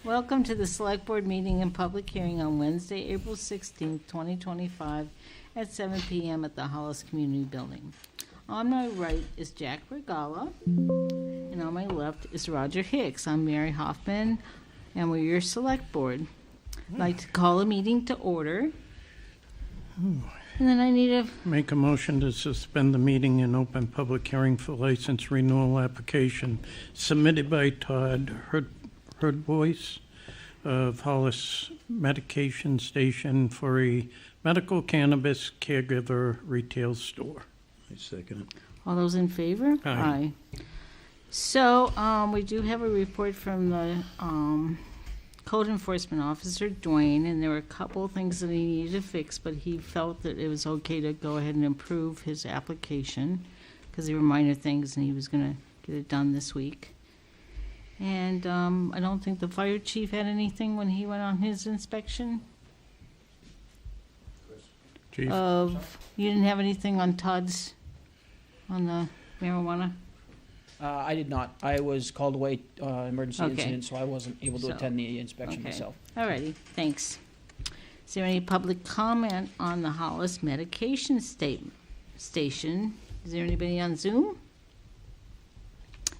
Welcome to the Select Board meeting and public hearing on Wednesday, April 16th, 2025 at 7 p.m. at the Hollis Community Building. On my right is Jack Regala, and on my left is Roger Hicks. I'm Mary Hoffman, and we're your Select Board. I'd like to call a meeting to order. And then I need a... Make a motion to suspend the meeting and open public hearing for license renewal application submitted by Todd Herdboyce of Hollis Medication Station for a medical cannabis caregiver retail store. I second it. All those in favor? Aye. So, we do have a report from the Code Enforcement Officer, Dwayne, and there were a couple of things that he needed to fix, but he felt that it was okay to go ahead and improve his application because they were minor things and he was going to get it done this week. And I don't think the fire chief had anything when he went on his inspection. Chief? You didn't have anything on Todd's, on the marijuana? I did not. I was called away, emergency Okay. incident, so I wasn't able to So, attend the inspection Okay. myself. All righty, thanks. Is there any public comment on the Hollis medication station? Is there anybody on Zoom?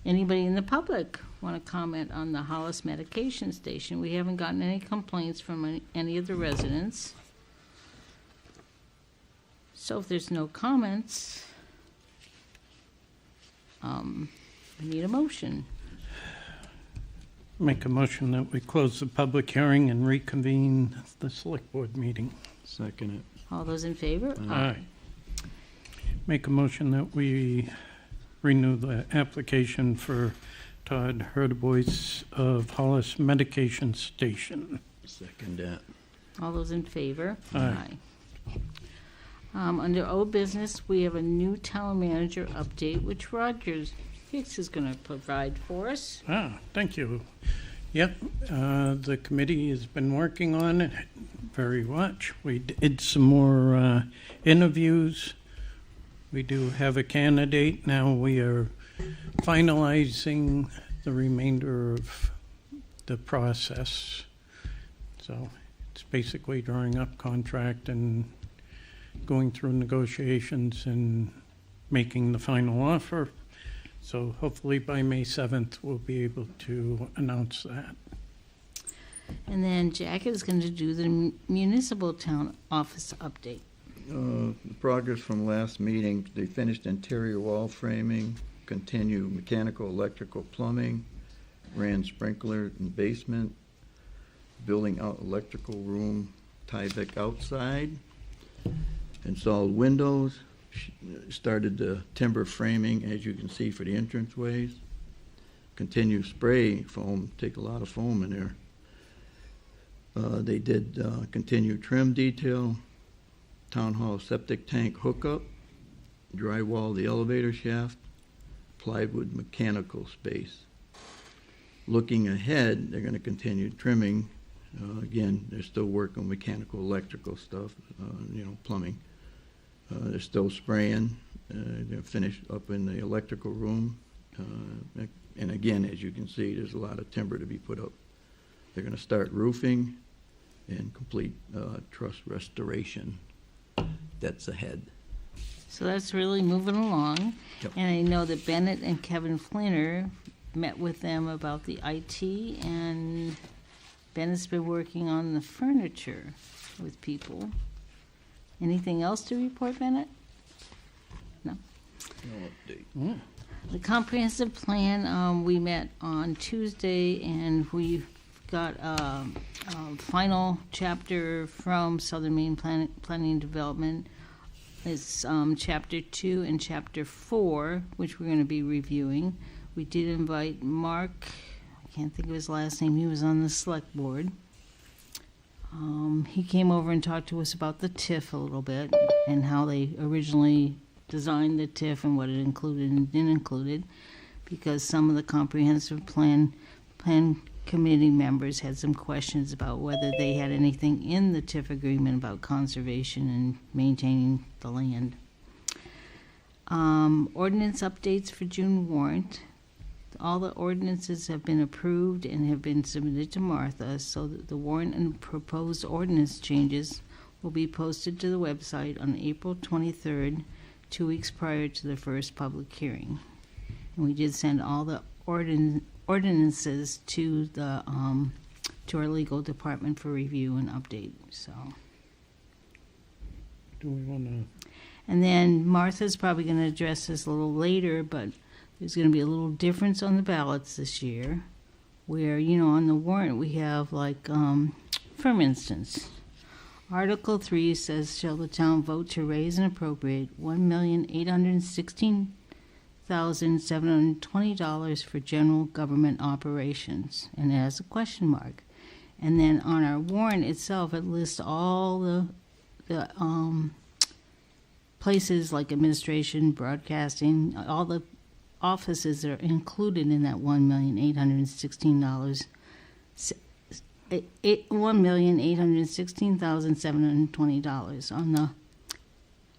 Anybody in the public want to comment on the Hollis medication station? We haven't gotten any complaints from any of the residents. So if there's no comments, we need a motion. Make a motion that we close the public hearing and reconvene the select board meeting. Second it. All those in favor? Aye. Make a motion that we renew the application for Todd Herdboyce of Hollis Medication Station. Second that. All those in favor? Aye. Under old business, we have a new town manager update, which Roger Hicks is going to provide for us. Thank you. Yep, the committee has been working on it very much. We did some more interviews. We do have a candidate. Now we are finalizing the remainder of the process. So it's basically drawing up contract and going through negotiations and making the final offer. So hopefully by May 7th, we'll be able to announce that. And then Jack is going to do the municipal town office update. The progress from last meeting, they finished interior wall framing, continue mechanical, electrical, plumbing, ran sprinkler in basement, building out electrical room, Tyvek outside, installed windows, started the timber framing, as you can see, for the entranceways. Continue spray foam, take a lot of foam in there. They did continue trim detail, town hall septic tank hookup, drywall the elevator shaft, plywood mechanical space. Looking ahead, they're going to continue trimming. Again, they're still working on mechanical, electrical stuff, plumbing. They're still spraying. They're finished up in the electrical room. And again, as you can see, there's a lot of timber to be put up. They're going to start roofing and complete truss restoration. That's ahead. So that's really moving along. Yep. And I know that Bennett and Kevin Flinner met with them about the IT, and Bennett's been working on the furniture with people. Anything else to report, Bennett? No. No update. The comprehensive plan, we met on Tuesday, and we got a final chapter from Southern Maine Planning and Development. It's Chapter 2 and Chapter 4, which we're going to be reviewing. We did invite Mark, I can't think of his last name, he was on the select board. He came over and talked to us about the TIF a little bit and how they originally designed the TIF and what it included and didn't include it, because some of the comprehensive plan committee members had some questions about whether they had anything in the TIF agreement about conservation and maintaining the land. Ordinance updates for June warrant. all the ordinances have been approved and have been submitted to Martha, so that the warrant and proposed ordinance changes will be posted to the website on April 23rd, 2 weeks prior to the first public hearing. And we did send all the ordinances to the to our legal department for review and update. So, Do we want to? and then Martha's probably going to address this a little later, but there's going to be a little difference on the ballots this year, where, you know, on the warrant we have, like, for instance, Article 3 says, shall the town vote to raise and appropriate $1,816,720 for general government operations, and it has a question mark. And then on our warrant itself, it lists all the places like administration, broadcasting, all the offices that are included in that $1,816,720.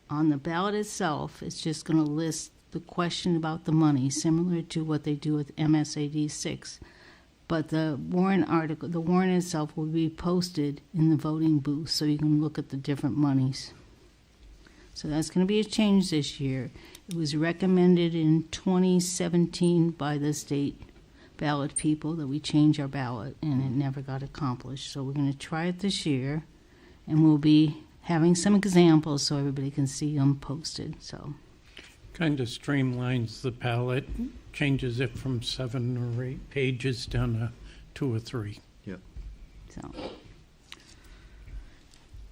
On the ballot itself, it's just going to list the question about the money, similar to what they do with MSAD 6. But the warrant itself will be posted in the voting booth, so you can look at the different monies. So that's going to be a change this year. It was recommended in 2017 by the state ballot people that we change our ballot, and it never got accomplished. So we're going to try it this year, and we'll be having some examples so everybody can see them posted. So Kind of streamlines the ballot, changes it from 7 or 8 pages down to 2 or 3. So,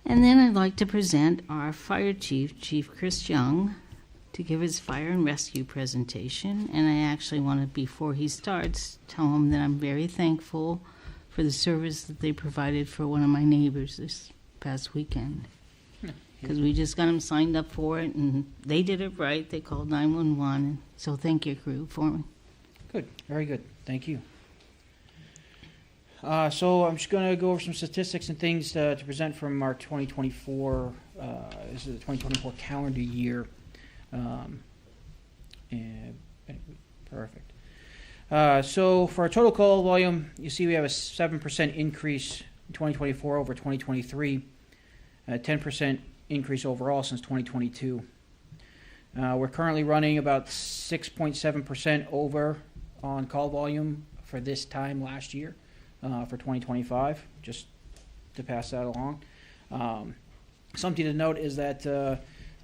and then I'd like to present our fire chief, Chief Chris Young, to give his fire and rescue presentation. And I actually want to, before he starts, tell him that I'm very thankful for the service that they provided for one of my neighbors this past weekend. Because we just got them signed up for it, and they did it right. They called 911. So thank you, crew, for me. Good, very good, thank you. So I'm just going to go over some statistics and things to present from our 2024, this is the 2024 calendar year. Perfect. So for our total call volume, you see we have a 7% increase in 2024 over 2023, 10% increase overall since 2022. We're currently running about 6.7% over on call volume for this time last year, for 2025, just to pass that along. Something to note is that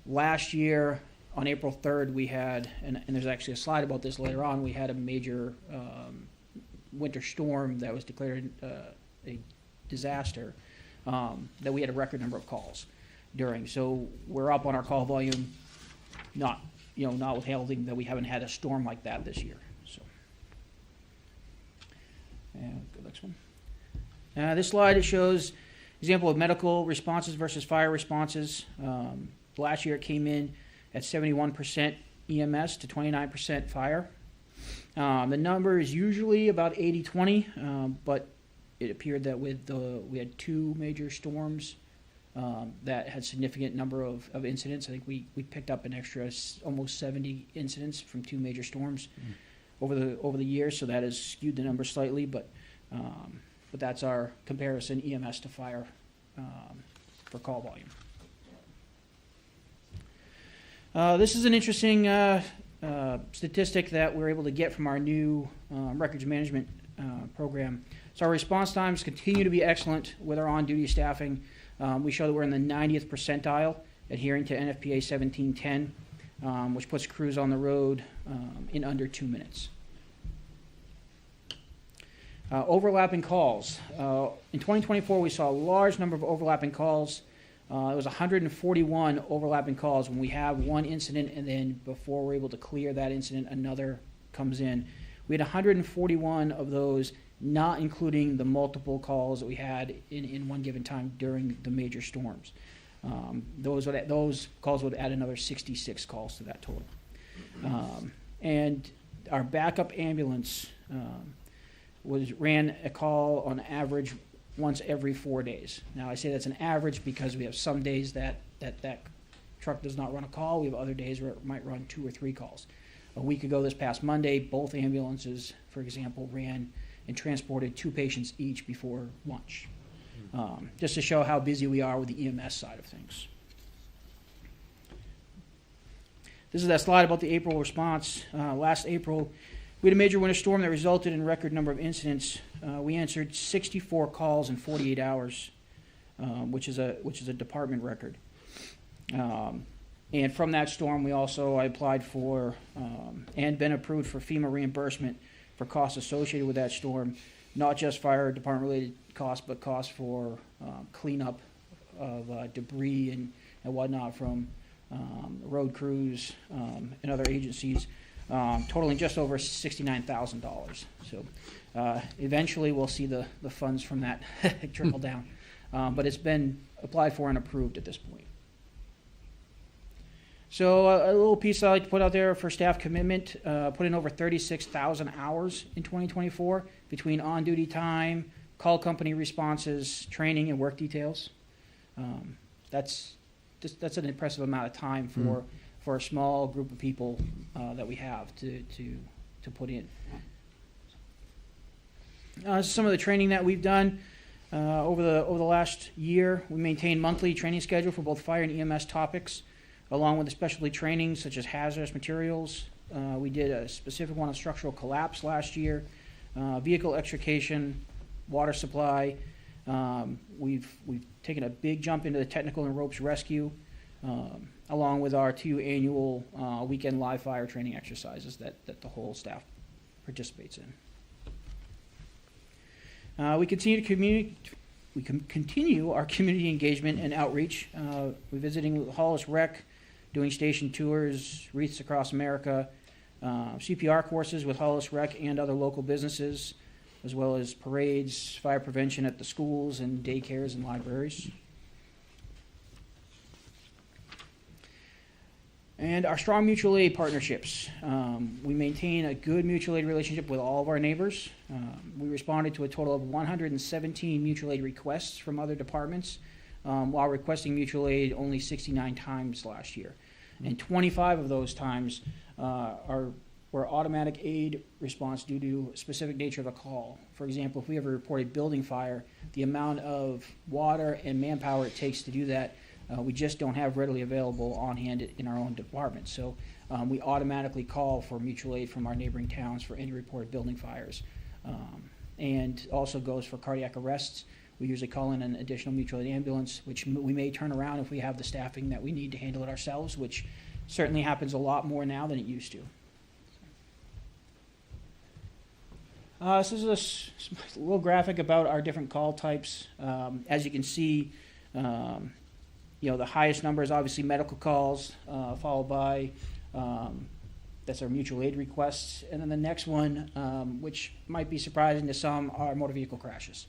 last year on April 3rd we had, and there's actually a slide about this later on, we had a major winter storm that was declared a disaster, that we had a record number of calls during. So we're up on our call volume, not withholding that we haven't had a storm like that this year. So, and go next one. This slide, it shows example of medical responses versus fire responses. Last year it came in at 71% EMS to 29% fire. The number is usually about 80-20, but it appeared that we had 2 major storms that had significant number of incidents. I think we picked up an extra almost 70 incidents from 2 major storms over the years, so that has skewed the number slightly, but that's our comparison, EMS to fire, for call volume. This is an interesting statistic that we're able to get from our new records management program. So our response times continue to be excellent with our on-duty staffing. We show that we're in the 90th percentile, adhering to NFPA 1710, which puts crews on the road in under 2 minutes. Overlapping calls. In 2024, we saw a large number of overlapping calls. It was 141 overlapping calls when we have one incident, and then before we're able to clear that incident, another comes in. We had 141 of those, not including the multiple calls that we had in one given time during the major storms. Those calls would add another 66 calls to that total. And our backup ambulance ran a call on average once every 4 days. Now I say that's an average because we have some days that truck does not run a call. We have other days where it might run 2 or 3 calls. A week ago, this past Monday, both ambulances, for example, ran and transported 2 patients each before lunch, just to show how busy we are with the EMS side of things. This is that slide about the April response. Last April, we had a major winter storm that resulted in a record number of incidents. We answered 64 calls in 48 hours, which is a department record. And from that storm, I applied for and been approved for FEMA reimbursement for costs associated with that storm, not just fire department related costs, but costs for cleanup of debris and whatnot from road crews and other agencies, totaling just over $69,000. So eventually we'll see the funds from that trickle down. But it's been applied for and approved at this point. So a little piece I like to put out there for staff commitment, put in over 36,000 hours in 2024 between on-duty time, call company responses, training, and work details. That's an impressive amount of time for a small group of people that we have to put in. Some of the training that we've done over the last year, we maintain monthly training schedule for both fire and EMS topics, along with the specialty training such as hazardous materials. We did a specific one on structural collapse last year, vehicle extrication, water supply. We've taken a big jump into the technical and ropes rescue, along with our 2 annual weekend live fire training exercises that the whole staff participates in. We continue our community engagement and outreach. We're visiting Hollis Rec, doing station tours, wreaths across America, CPR courses with Hollis Rec and other local businesses, as well as parades, fire prevention at the schools and daycares and libraries. And our strong mutual aid partnerships. We maintain a good mutual aid relationship with all of our neighbors. We responded to a total of 117 mutual aid requests from other departments, while requesting mutual aid only 69 times last year. And 25 of those times were automatic aid response due to specific nature of a call. For example, if we ever reported building fire, the amount of water and manpower it takes to do that, we just don't have readily available on hand in our own department. So we automatically call for mutual aid from our neighboring towns for any reported building fires. And also goes for cardiac arrests. We usually call in an additional mutual aid ambulance, which we may turn around if we have the staffing that we need to handle it ourselves, which certainly happens a lot more now than it used to. This is a little graphic about our different call types. As you can see, the highest number is obviously medical calls, followed by that's our mutual aid requests, and then the next one, which might be surprising to some, are motor vehicle crashes.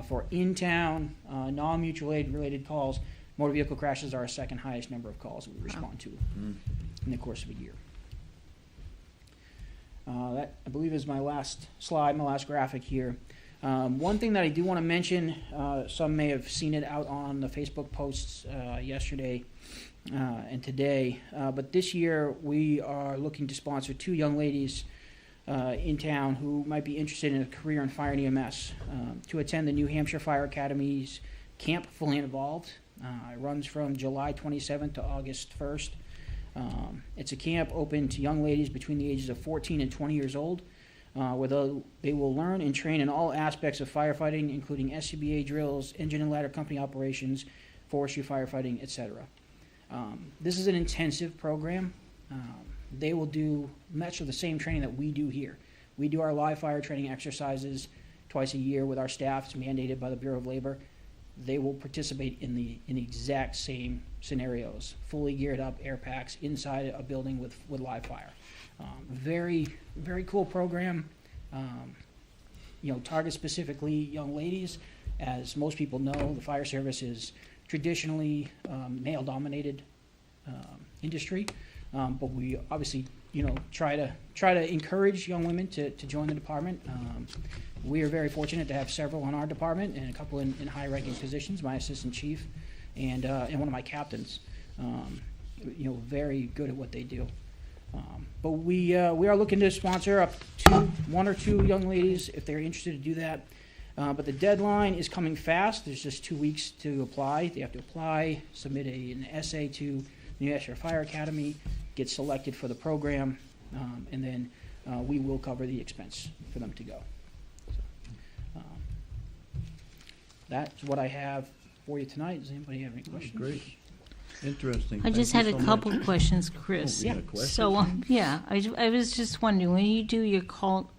For in-town, non-mutual aid related calls, motor vehicle crashes are our second highest number of calls that we respond to in the course of a year. That, I believe, is my last slide, my last graphic here. One thing that I do want to mention, some may have seen it out on the Facebook posts yesterday and today, but this year we are looking to sponsor 2 young ladies in town who might be interested in a career in fire and EMS to attend the New Hampshire Fire Academy's Camp Fully Involved. It runs from July 27th to August 1st. It's a camp open to young ladies between the ages of 14 and 20 years old, where they will learn and train in all aspects of firefighting, including SCBA drills, engine and ladder company operations, forestry firefighting, etc. This is an intensive program. They will do much of the same training that we do here. We do our live fire training exercises twice a year with our staff. It's mandated by the Bureau of Labor. They will participate in the exact same scenarios, fully geared up air packs inside a building with live fire. Very, very cool program. Target specifically young ladies. As most people know, the fire service is traditionally male-dominated industry, but we obviously try to encourage young women to join the department. We are very fortunate to have several in our department and a couple in high-ranking positions. My assistant chief and one of my captains, very good at what they do. But we are looking to sponsor up to 1 or 2 young ladies if they're interested to do that. But the deadline is coming fast. There's just 2 weeks to apply. They have to apply, submit an essay to New Hampshire Fire Academy, get selected for the program, and then we will cover the expense for them to go. So, that's what I have for you tonight. Does anybody have any questions? Great. Interesting. I just Thank had you a so couple much. questions, Chris. Oh, you got a question? So, I was just wondering, when you do your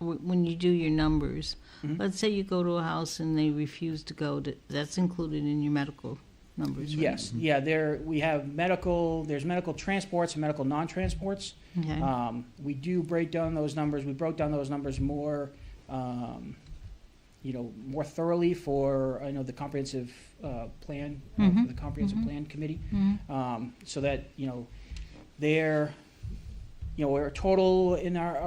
when you do your numbers, Mhm. let's say you go to a house and they refuse to go, that's included in your medical numbers, right? Yes, yeah, we have there's medical transports and medical non-transports. Okay. We do break down those numbers. We broke down those numbers more, more thoroughly for, I know, the comprehensive plan, Mhm, for the comprehensive mhm. plan committee, Mhm. so that, we're total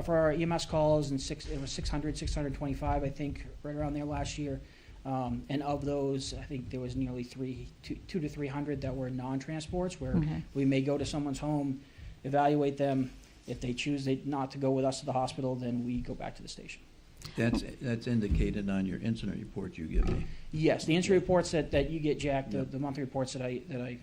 for our EMS calls, and it was 625, I think, right around there last year. And of those, I think there was nearly 200 to 300 that were non-transports, where Okay. we may go to someone's home, evaluate them. If they choose not to go with us to the hospital, then we go back to the station. That's indicated on your incident report you give me. Yes, the incident reports that you get, Jack, Yep. the monthly reports that I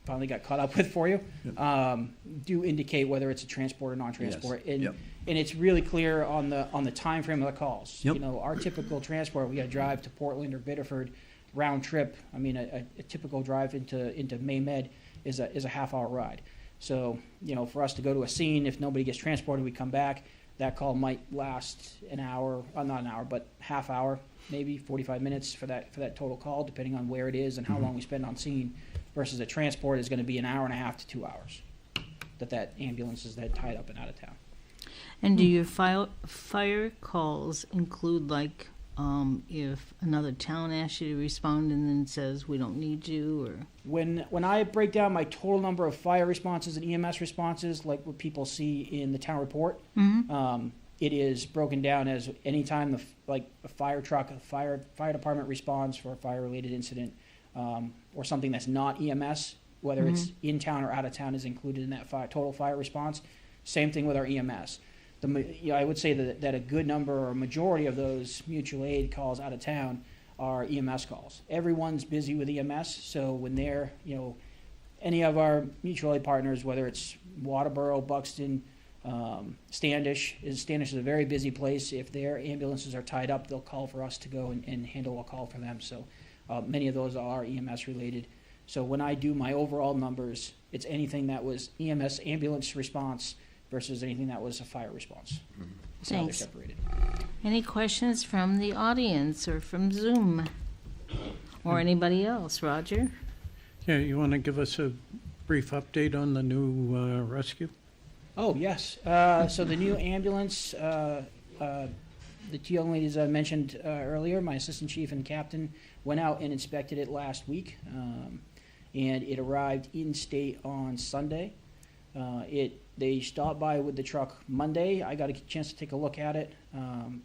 finally got caught up with for you, Yep. do indicate whether it's a transport or non-transport. Yes. And, Yep. and it's really clear on the time frame of the calls. Yep. Our typical transport, we got to drive to Portland or Biddeford, round trip. I mean, a typical drive into Maymed is a half-hour ride. So, for us to go to a scene, if nobody gets transported, we come back. That call might last an hour, not an hour, but half hour, maybe 45 minutes for that total call, depending on where it is and how long we spend on scene. Versus a transport is going to be an hour and a half to 2 hours that ambulance is then tied up and out of town. And do your fire calls include, like, if another town asks you to respond and then says, we don't need you, or? When I break down my total number of fire responses and EMS responses, like what people see in the town report, it is broken down as anytime a fire truck, a fire department responds for a fire-related incident, or something that's not EMS, whether it's in town or out of town, is included in that total fire response. Same thing with our EMS. I would say that a good number or a majority of those mutual aid calls out of town are EMS calls. Everyone's busy with EMS, so when they're, any of our mutual aid partners, whether it's Waterboro, Buxton, Standish is a very busy place. If their ambulances are tied up, they'll call for us to go and handle a call for them. So many of those are EMS related. So when I do my overall numbers, it's anything that was EMS ambulance response versus anything that was a fire response. That's how they're Thanks. separated. Any questions from the audience or from Zoom? Or anybody else? Roger? Yeah, you want to give us a brief update on the new rescue? Oh, yes. So the new ambulance, the two young ladies I mentioned earlier, my assistant chief and captain, went out and inspected it last week, and it arrived in state on Sunday. They stopped by with the truck Monday. I got a chance to take a look at it.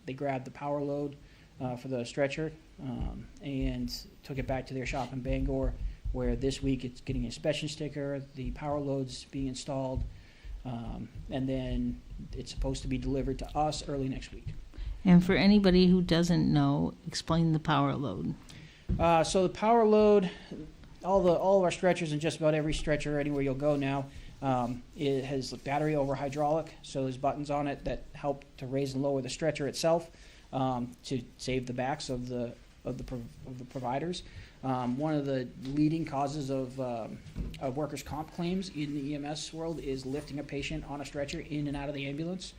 They grabbed the power load for the stretcher and took it back to their shop in Bangor, where this week it's getting an inspection sticker, the power load's being installed, and then it's supposed to be delivered to us early next week. And for anybody who doesn't know, explain the power load. So the power load, all of our stretchers and just about every stretcher anywhere you'll go now, it has battery over hydraulic. So there's buttons on it that help to raise and lower the stretcher itself to save the backs of the providers. One of the leading causes of workers' comp claims in the EMS world is lifting a patient on a stretcher in and out of the ambulance.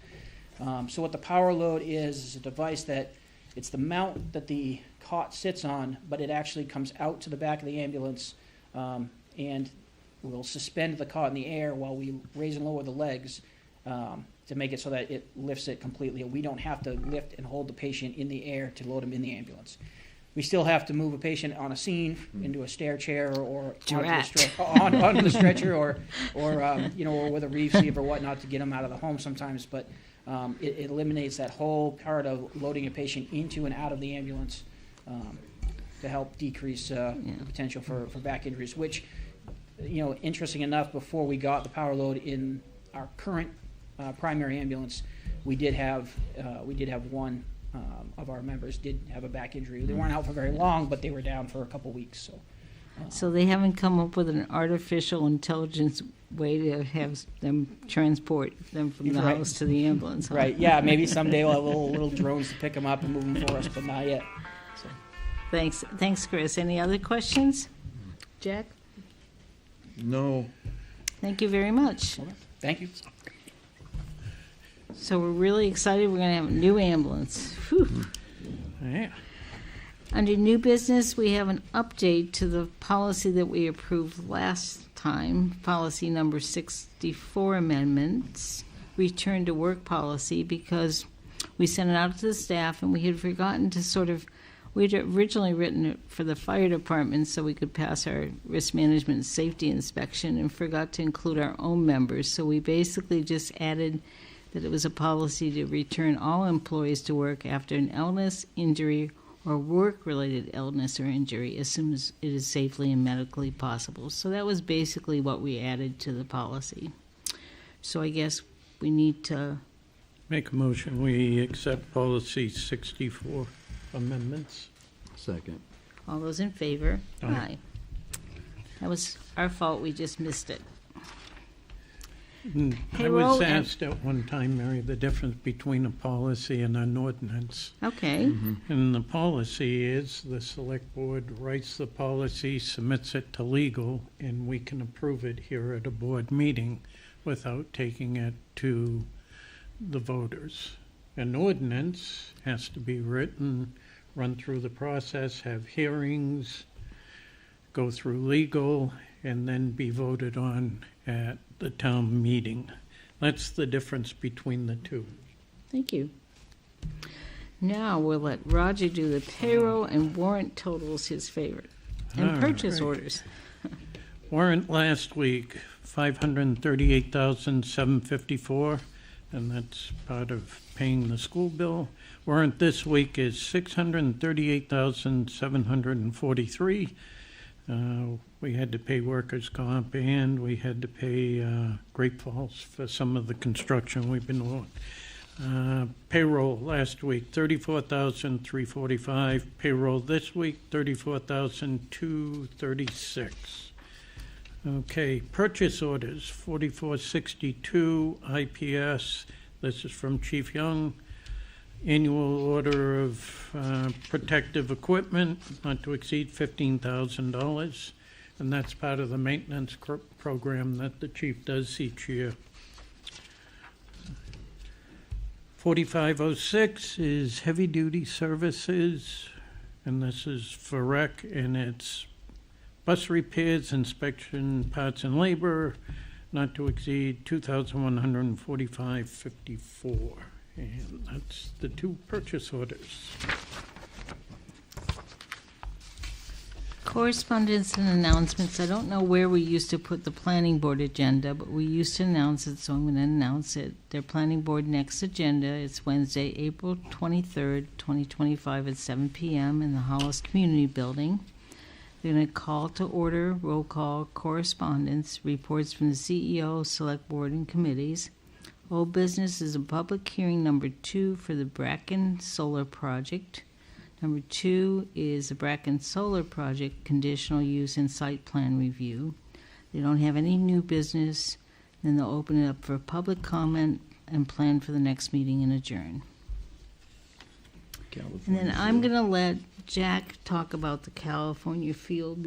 So what the power load is a device that it's the mount that the cot sits on, but it actually comes out to the back of the ambulance and will suspend the cot in the air while we raise and lower the legs to make it so that it lifts it completely. We don't have to lift and hold the patient in the air to load him in the ambulance. We still have to move a patient on a scene into a stair chair or onto the stretcher or with a reeve sleeve or whatnot to get them out of the home sometimes. But it eliminates that whole part of loading a patient into and out of the ambulance to help decrease the potential for back injuries, which, interesting enough, before we got the power load in our current primary ambulance, we did have one of our members did have a back injury. They weren't out for very long, but they were down for a couple weeks. So, So they haven't come up with an artificial intelligence way to have them transport them from the Right. house to the ambulance, huh? right, yeah, maybe someday we'll have little drones to pick them up and move them for us, but not yet. So, Thanks, Chris. Any other questions? Jack? No, Thank you very much. thank you. So we're really excited. We're going to have a new ambulance. Whew. Yeah. Under new business, we have an update to the policy that we approved last time, policy number 64 amendments, return to work policy, because we sent it out to the staff and we had forgotten to we'd originally written it for the fire department so we could pass our risk management and safety inspection, and forgot to include our own members. So we basically just added that it was a policy to return all employees to work after an illness, injury, or work-related illness or injury as soon as it is safely and medically possible. So that was basically what we added to the policy. So I guess we need to, Make a motion, we accept policy 64 amendments. second. all those in favor? Aye. That was our fault, we just missed it. I Payroll was and- asked at one time, Mary, the difference between a policy and an ordinance. Okay, And the policy is the select board writes the policy, submits it to legal, and we can approve it here at a board meeting without taking it to the voters. An ordinance has to be written, run through the process, have hearings, go through legal, and then be voted on at the town meeting. That's the difference between the two. thank you. Now we'll let Roger do the payroll and warrant totals, his favorite, and All purchase right. orders. Warrant last week, $538,754, and that's part of paying the school bill. Warrant this week is $638,743. We had to pay workers' comp, and we had to pay Great Falls for some of the construction we've been doing. Payroll last week, $34,345. Payroll this week, $34,236. Okay, purchase orders, 4462 IPS. This is from Chief Young. Annual order of protective equipment, not to exceed $15,000. And that's part of the maintenance program that the chief does each year. 4506 is heavy-duty services, and this is for rec, and it's bus repairs, inspection, parts and labor, not to exceed $2,145.54. And that's the two purchase orders. Correspondence and announcements. I don't know where we used to put the planning board agenda, but we used to announce it, so I'm going to announce it. Their planning board next agenda is Wednesday, April 23rd, 2025 at 7 p.m. in the Hollis Community Building. They're going to call to order, roll call, correspondence, reports from the CEO, select board, and committees. Old business is a public hearing number 2 for the Bracken Solar Project. Number 2 is the Bracken Solar Project conditional use and site plan review. They don't have any new business. Then they'll open it up for public comment and plan for the next meeting and adjourn. And then I'm going to let Jack talk about the California fields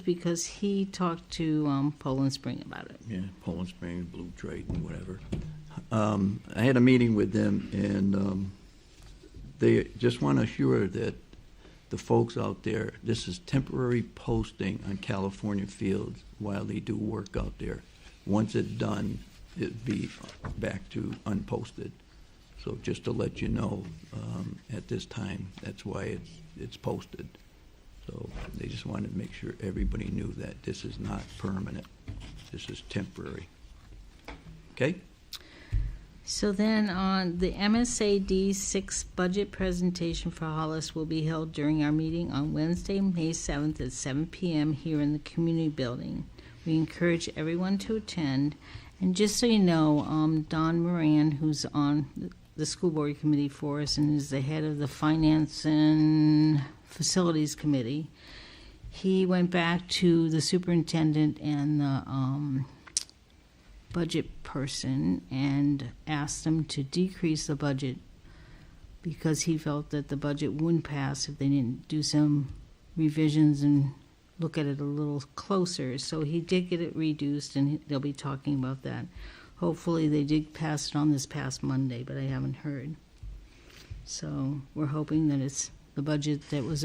because he talked to Poland Spring about it. Yeah, Poland Springs, Blue Trade, and whatever. I had a meeting with them, and they just want to assure that the folks out there, this is temporary posting on California fields while they do work out there. Once it's done, it'd be back to unposted. So just to let you know, at this time, that's why it's posted. So they just wanted to make sure everybody knew that this is not permanent. This is temporary. Okay? So then on the MSAD 6 budget presentation for Hollis will be held during our meeting on Wednesday, May 7th at 7 p.m. here in the community building. We encourage everyone to attend. And just so you know, Don Moran, who's on the school board committee for us and is the head of the finance and facilities committee, he went back to the superintendent and the budget person and asked them to decrease the budget because he felt that the budget wouldn't pass if they didn't do some revisions and look at it a little closer. So he did get it reduced, and they'll be talking about that. Hopefully they did pass it on this past Monday, but I haven't heard. So we're hoping that it's the budget that was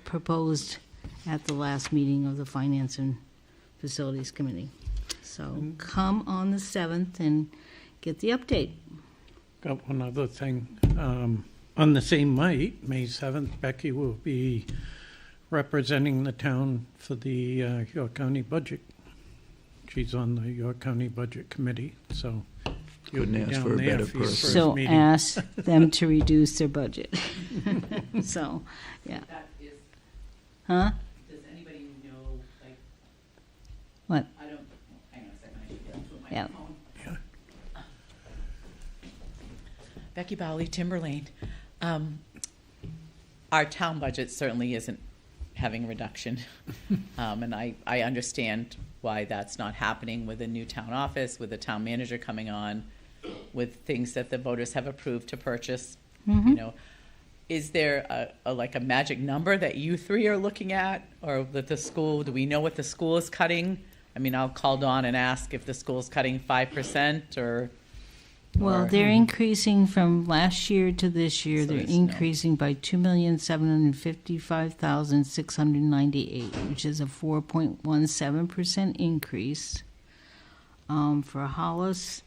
proposed at the last meeting of the Finance and Facilities Committee. So come on the 7th and get the update. Got one other thing. On the same night, May 7th, Becky will be representing the town for the York County budget. She's on the York County Budget Committee, so you'll Couldn't be ask down for a there better for your person. first So meeting. ask them to reduce their budget. So, yeah. That is, Huh? does anybody know, like? What? I don't, hang on a second, I should get onto my Yeah. phone. Yeah. Becky Bowley, Timberlane. Our town budget certainly isn't having a reduction. And I understand why that's not happening with a new town office, with a town manager coming on, with things that the voters have approved to purchase, you know. Is there like a magic number that you three are looking at, or that the school, do we know what the school is cutting? I mean, I'll call Dawn and ask if the school's cutting 5% or. Well, or- they're increasing from last year to this year. So They're it's no. increasing by $2,755,698, which is a 4.17% increase. For Hollis,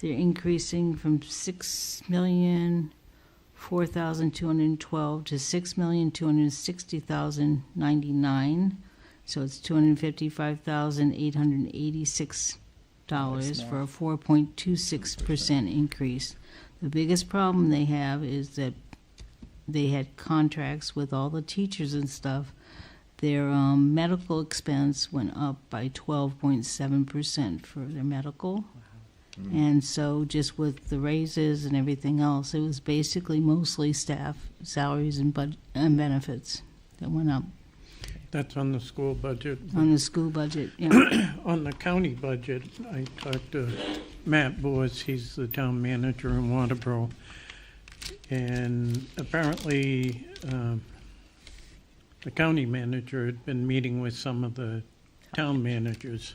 they're increasing from $6,004,212 to $6,260,099. So it's $255,886 for a 4.26% increase. The biggest problem they have is that they had contracts with all the teachers and stuff. Their medical expense went up by 12.7% for their medical. And so just with the raises and everything else, it was basically mostly staff salaries and benefits that went up That's on the school budget. on the school budget. Yeah. On the county budget, I talked to Matt Boas, he's the town manager in Waterboro, and apparently the county manager had been meeting with some of the town managers,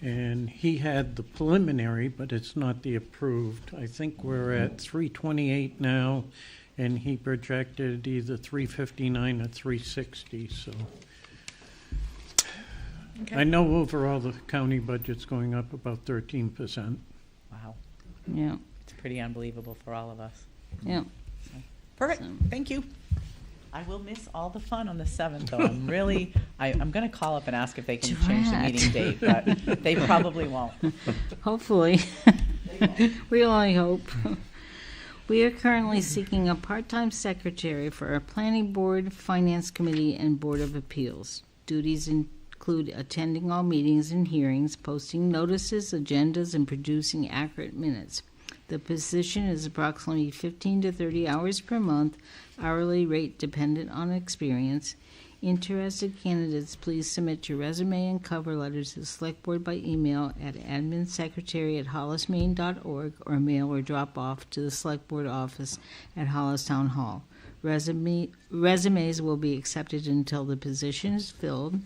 and he had the preliminary, but it's not the approved. I think we're at 328 now, and he projected either 359 or 360, so. Okay. I know overall the county budget's going up about 13%. Wow, Yeah. it's pretty unbelievable for all of us. Yeah. Perfect, So- thank you. I will miss all the fun on the 7th, though. I'm really, I'm going to call up and ask if they can change the Drat. meeting date, but they probably won't. Hopefully. We only hope. We are currently seeking a part-time secretary for our planning board, finance committee, and board of appeals. Duties include attending all meetings and hearings, posting notices, agendas, and producing accurate minutes. The position is approximately 15 to 30 hours per month, hourly rate dependent on experience. Interested candidates, please submit your resume and cover letters to the select board by email at adminsecretary@hollismaine.org or mail or drop off to the select board office at Hollis Town Hall. Resumes will be accepted until the position is filled.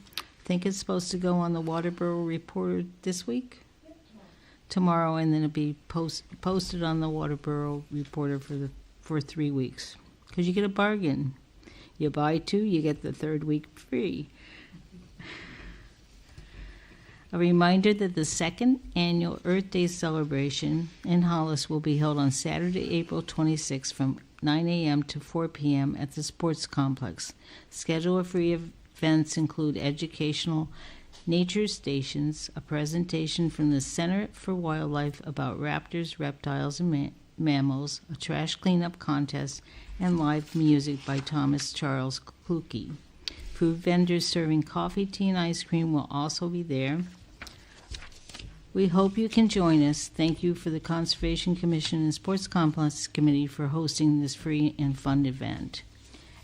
Think it's supposed to go on the Waterboro Reporter this week? Tomorrow, and then it'll be posted on the Waterboro Reporter for 3 weeks. Because you get a bargain. You buy 2, you get the 3rd week free. A reminder that the 2nd annual Earth Day celebration in Hollis will be held on Saturday, April 26th from 9 a.m. to 4 p.m. at the Sports Complex. Schedule of free events include educational nature stations, a presentation from the Center for Wildlife about raptors, reptiles, and mammals, a trash cleanup contest, and live music by Thomas Charles Kluge. Food vendors serving coffee, tea, and ice cream will also be there. We hope you can join us. Thank you for the Conservation Commission and Sports Complex Committee for hosting this free and fun event.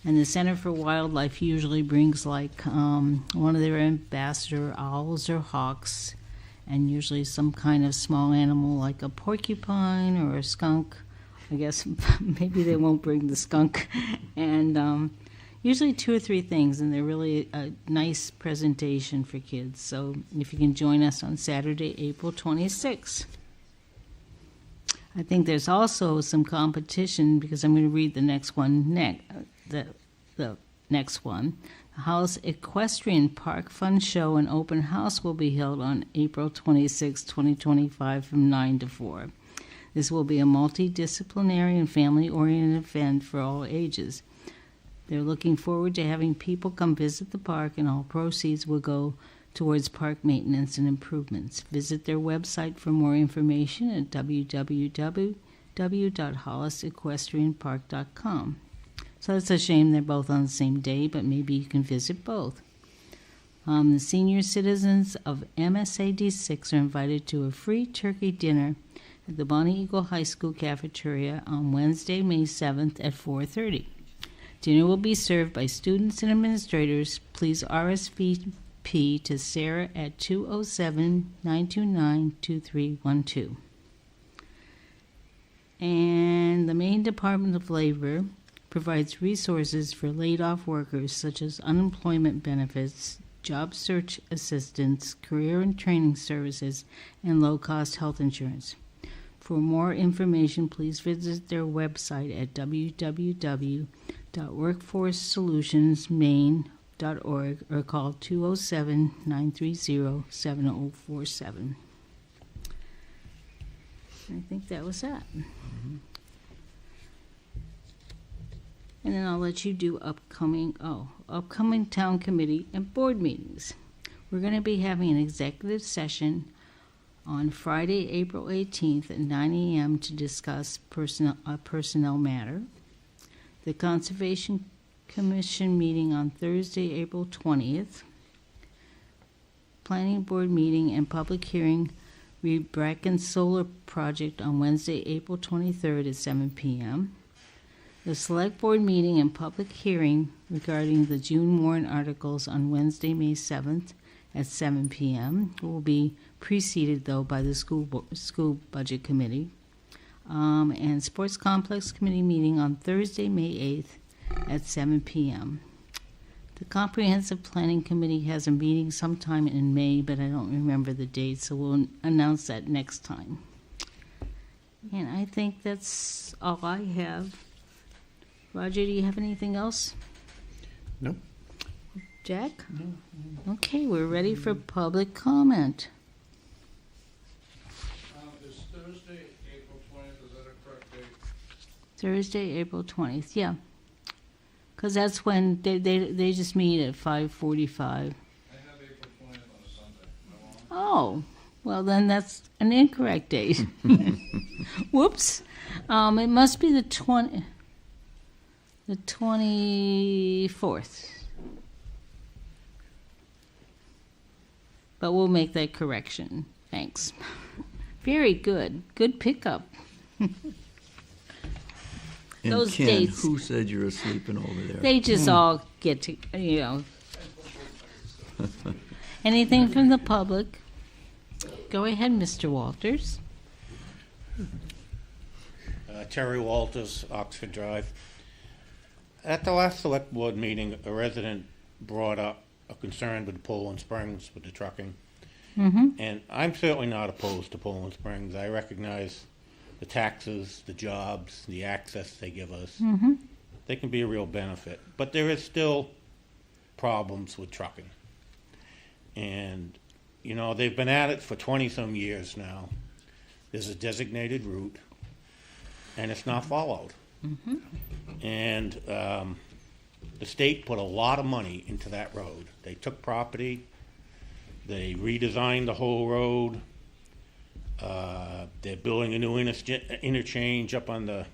And the Center for Wildlife usually brings one of their ambassador owls or hawks, and usually some kind of small animal like a porcupine or a skunk. I guess maybe they won't bring the skunk. And usually 2 or 3 things, and they're really a nice presentation for kids. So if you can join us on Saturday, April 26th. I think there's also some competition, because I'm going to read the next one the next one. The Hollis Equestrian Park Fun Show and Open House will be held on April 26, 2025 from 9 to 4. This will be a multidisciplinary and family-oriented event for all ages. They're looking forward to having people come visit the park, and all proceeds will go towards park maintenance and improvements. Visit their website for more information at www.hollisequestrianpark.com. So it's a shame they're both on the same day, but maybe you can visit both. The senior citizens of MSAD 6 are invited to a free turkey dinner at the Bonnie Eagle High School cafeteria on Wednesday, May 7th at 4:30. Dinner will be served by students and administrators. Please RSVP to Sarah at 207-929-2312. And the Maine Department of Labor provides resources for laid-off workers such as unemployment benefits, job search assistance, career and training services, and low-cost health insurance. For more information, please visit their website at www.workforcesolutionsmaine.org or call 207-930-7047. I think that was that. Mm-hmm. And then I'll let you do upcoming town committee and board meetings. We're going to be having an executive session on Friday, April 18th at 9 a.m. to discuss a personnel matter. The Conservation Commission meeting on Thursday, April 20th. Planning Board meeting and public hearing Bracken Solar Project on Wednesday, April 23rd at 7 p.m. The Select Board meeting and public hearing regarding the June warrant articles on Wednesday, May 7th at 7 p.m. will be preceded, though, by the school budget committee. And Sports Complex Committee meeting on Thursday, May 8th at 7 p.m. The Comprehensive Planning Committee has a meeting sometime in May, but I don't remember the date, so we'll announce that next time. And I think that's all I have. Roger, do you have anything else? No. Jack? No. Okay, we're ready for public comment. Is Thursday, April 20th, is that a correct date? Thursday, April 20th, yeah. Because that's when they just meet at 5:45. I have April 20th on a Sunday. Oh, well then that's an incorrect date. Whoops. It must be the 24th. But we'll make that correction. Thanks. Very good. Good pickup. And Those Ken, dates. who said you're sleeping over there? They just all get to, Anything from the public? Go ahead, Mr. Walters. Terry Walters, Oxford Drive. At the last select board meeting, a resident brought up a concern with Poland Springs, with the trucking. Mm-hmm. And I'm certainly not opposed to Poland Springs. I recognize the taxes, the jobs, the access they give us. Mm-hmm. They can be a real benefit. But there is still problems with trucking. And, they've been at it for 20-some years now. There's a designated route, and it's not followed. Mm-hmm. And the state put a lot of money into that road. They took property, they redesigned the whole road. They're building a new interchange up on the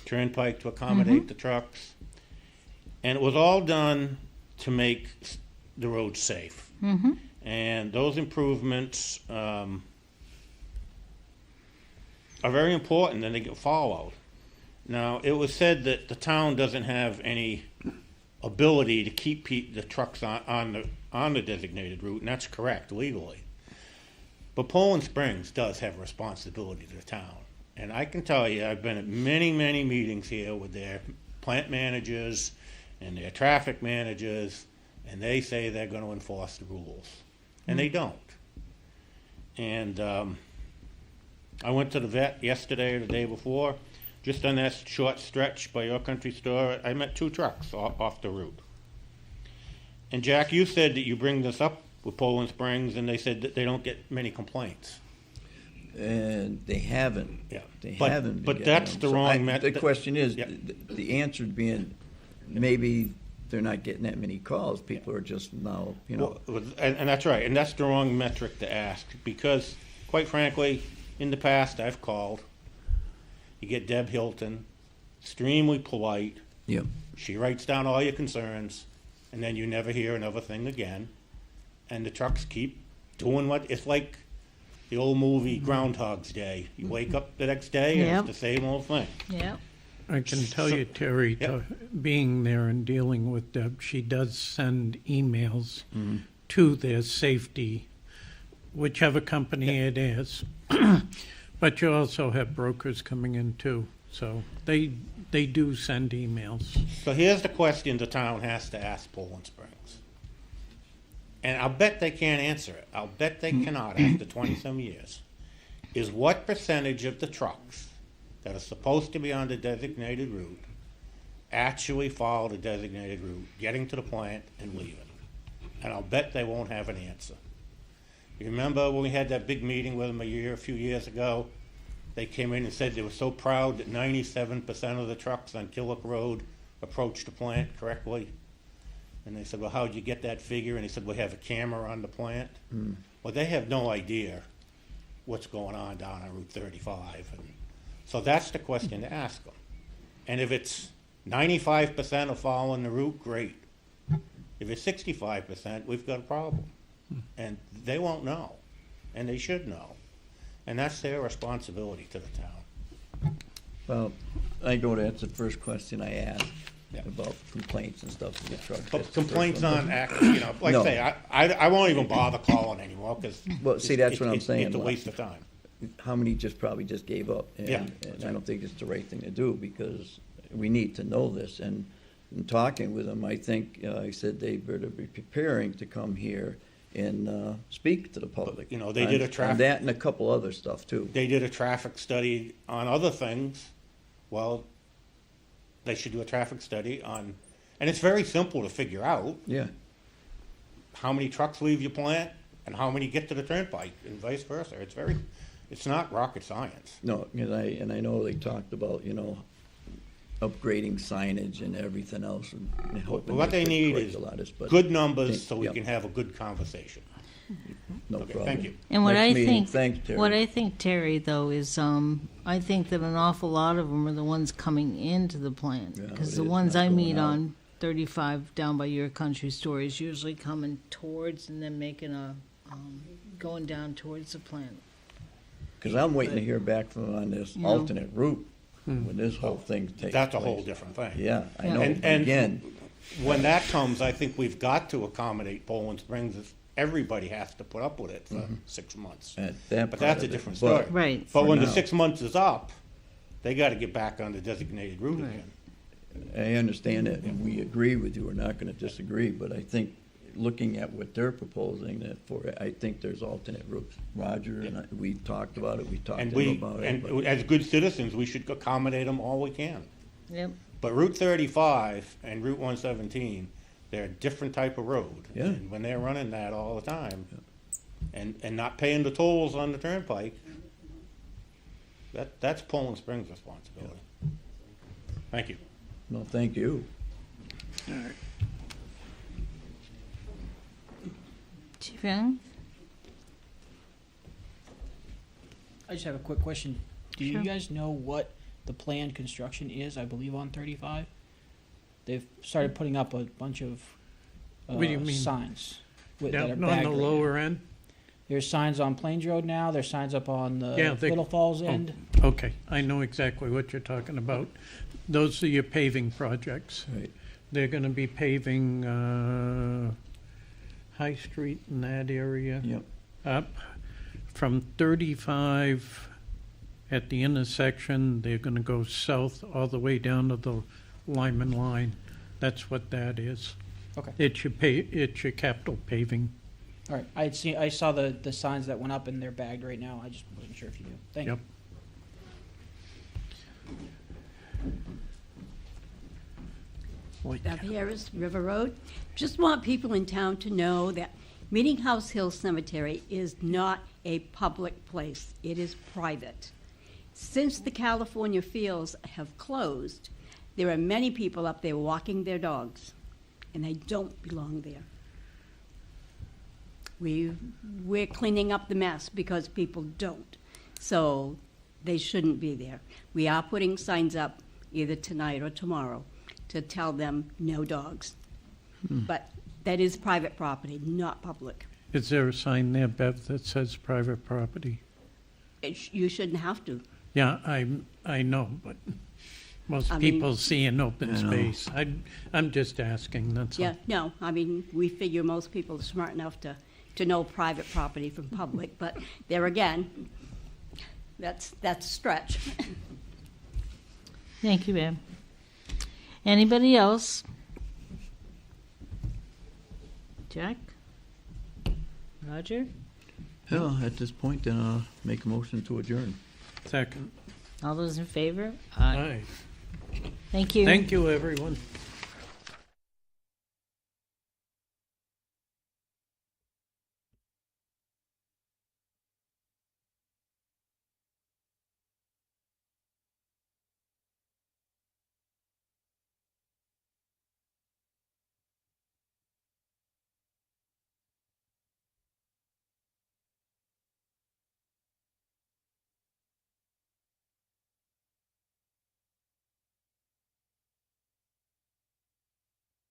turnpike to accommodate the trucks. And it was all done to make the road safe. Mm-hmm. And those improvements are very important and they get followed. Now, it was said that the town doesn't have any ability to keep the trucks on the designated route, and that's correct legally. But Poland Springs does have a responsibility to the town. And I can tell you, I've been at many, many meetings here with their plant managers and their traffic managers, and they say they're going to enforce the rules. And they don't. And I went to the vet yesterday or the day before. Just on that short stretch by your country store, I met 2 trucks off the route. And Jack, you said that you bring this up with Poland Springs, and they said that they don't get many complaints. And they haven't. Yeah. They But- haven't. been but getting that's them. the So wrong The question is, Yeah. the answer being, maybe they're not getting that many calls. People are just now, And that's right, and that's the wrong metric to ask, because, quite frankly, in the past, I've called. You get Deb Hilton, extremely polite. Yeah. She writes down all your concerns, and then you never hear another thing again. And the trucks keep doing what, it's like the old movie Groundhog's Day. You wake up the next day and Yep. it's the same old thing. Yep. I can tell you, Terry, being there and dealing with Deb, she does send emails to their safety, whichever company it is. But you also have brokers coming in too, so they do send emails. So here's the question the town has to ask Poland Springs. And I'll bet they can't answer it. I'll bet they cannot after 20-some years. Is what percentage of the trucks that are supposed to be on the designated route actually follow the designated route, getting to the plant and leaving? And I'll bet they won't have an answer. You remember when we had that big meeting with them a few years ago? They came in and said they were so proud that 97% of the trucks on Killick Road approached the plant correctly. And they said, well, how'd you get that figure? And he said, we have a camera on the plant. Well, they have no idea what's going on down on Route 35. And so that's the question to ask them. And if it's 95% of following the route, great. If it's 65%, we've got a problem. And they won't know, and they should know. And that's their responsibility to the town. Well, that's the first question I asked Yeah. about complaints and stuff with the truck. But That's the first complaints one. on act, like No. I say, I won't even bother calling anymore, because Well, see, that's what I'm saying. It's a waste of time. How many probably just gave up? Yeah. And I don't think it's the right thing to do, because we need to know this. And in talking with them, I think, I said they better be preparing to come here and speak to the public. You know, they did a on that and a couple other stuff too. They did a traffic study on other things. Well, they should do a traffic study on, and it's very simple to figure out Yeah, how many trucks leave your plant and how many get to the turnpike, and vice versa. It's not rocket science. no, and I know they talked about, upgrading signage and everything else, and hoping What they need correct is a lot of this, but good numbers so we yeah. can have a good conversation. no Okay, problem. thank you. And what Next I meeting. think, Thanks, Terry. what I think, Terry, though, is I think that an awful lot of them are the ones coming into the plant, Yeah, because it the is ones not I going meet out. on 35 down by your country store is usually coming towards and then making going down towards the plant. Because I'm waiting to hear back from them on this No. alternate route, when this whole thing takes place. That's a whole different thing. Yeah, I Yeah. know, And again, when that comes, I think we've got to accommodate Poland Springs. If everybody has to put up with it for 6 months. at that But part that's a of it. different But story. Right. But For when the now. 6 months is up, they got to get back on the designated route Right. again. I understand it, and we agree with you, we're not gonna disagree, but I think, looking at what they're proposing, I think there's alternate routes. Roger and we talked about it, we talked And to them we, about it. and but- as good citizens, we should accommodate them all we can. Yep. But Route 35 and Route 117, they're a different type of road. Yeah. And when they're running that all the time, and not paying the tolls on the turnpike, that's Poland Springs' responsibility. Thank you. No, thank you. Chief Young? I just have a quick question. Do Sure. you guys know what the planned construction is, I believe, on 35? They've started putting up a bunch of What do you mean? signs that Down are on the bag rated. lower end? There's signs on Plains Road now, there's signs up on Yeah, the they- Little Falls Oh, end. Okay, I know exactly what you're talking about. Those are your paving projects. Right. They're gonna be paving, High Street in that area. Yep. Up from 35 at the intersection, they're gonna go south all the way down to the Lyman line. That's what that is. Okay. It's your capital paving. All right, I saw the signs that went up and they're bagged right now, I just wasn't sure if you knew. Thank you. Yep. Bev Harris, River Road. Just want people in town to know that Meeting House Hill Cemetery is not a public place. It is private. Since the California fields have closed, there are many people up there walking their dogs, and they don't belong there. We're cleaning up the mess because people don't. So they shouldn't be there. We are putting signs up either tonight or tomorrow to tell them no dogs. But that is private property, not public. Is there a sign there, Bev, that says private property? You shouldn't have to. Yeah, I know, but most I mean- people see an open I know. space. I'm just asking, that's all. Yeah, no, I mean, we figure most people are smart enough to know private property from public, but there again, that's a stretch. Thank you, ma'am. Anybody else? Jack? Roger? Yeah, at this point, then I'll make a motion to adjourn. Second. All those in favor? Aye. Thank you. Thank you, everyone.